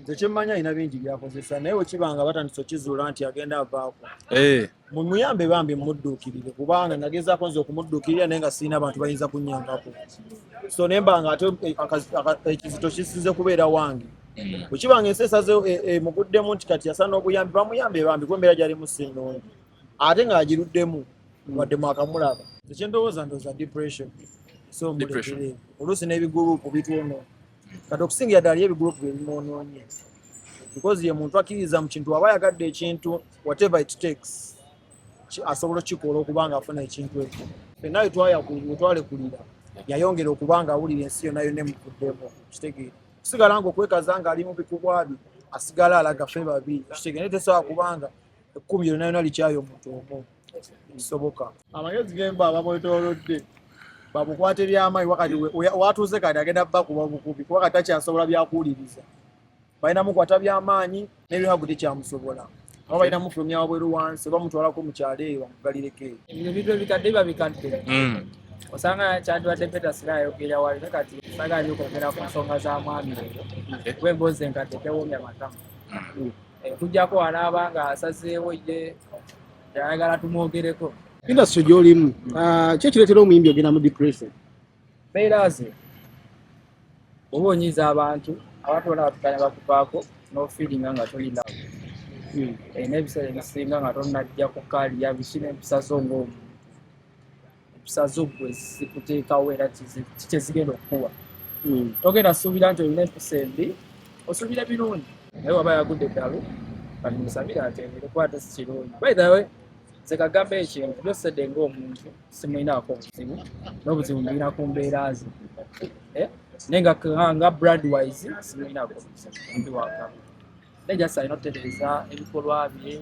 nze kyemmanya alina bingi byakozesa naye wekibanga batandise okizuula nti agenda avaako mumuyambe bambi mudduukirire kubanga nagezaako nze okumudduukirira naye nga sirina abantu bayinza kunnyambako so nembanga ate ekizito kisinze kubeera wange wekibanga ensi esaze muguddemu nti kati yasaana obuyambi bamuyambe bambi kwembeera gyalimu sinnungi ate ng'agiruddemu waddemu akamulaba ekyendowooza ndowooza depression so mulekere oluusi n'ebigurupu bitwono kati okusingira ddala ebigurupu byebimuonoonye because ye muntu akkiriza mu kintu aba yagadde ekintu whatever it takes asobola okukikola okubanga afuna ekintu ekyo fennayo twalekulira yayongera okubanga awulira ensi yonna yonna emuvuddemu kitegeere kusigala nga okwekaza nga ali mu bikubwa bye asigala alaga ffe babiri kitegeere naye tesobola kubanga ekkumi yonna yonna likyayo omuntu omu kisoboka amagezi gemba abamwetoolodde bamukwate by'amaanyi wakati watuuze kati agenda bakuba bukubi kuba kati akyasobola byakuwuliriza balina mukwata by'amaanyi n'ebihagu tekyamusobola aba balina mufulumya wabweru wansi oba mutwalako mu kyalo eyo bamugalireko eyo ebintu ebikadde biba bikadde osanga kyandibadde Peter Sila ayogera wali ne kati sagala nnyo okwogera ku nsonga z'amaanyi kuba emboozi enkadde tewoomya matama kujjako wanaaba nga asazeewo ye ayagala tumwogereko industry gy'olimu ki ekireetera omuyimbi ogenda mu depression mbeera ze oba onyiiza abantu bona batukanya bakuvaako n'ofiiringa nga tolina n'ebiseera ebisinga nga tonnajja kukaaliya bikina empisa zo ng'omuntu empisa zo ggwe zikuteekawo era kikyezigenda okukuwa togenda suubira nti olina empisa embi osuubira birungi naye waba yagudde ddalo kati musabire atendere kuba ate si kirungi by the way nze kagamba ekintu byosedde ng'omuntu simulinaako obuzibu n'obuzibu mulina ku mbeera ze naye nga brand wise simulinaako obuzibu mbi wakama naye jasi alina otereeza ebikolwa bye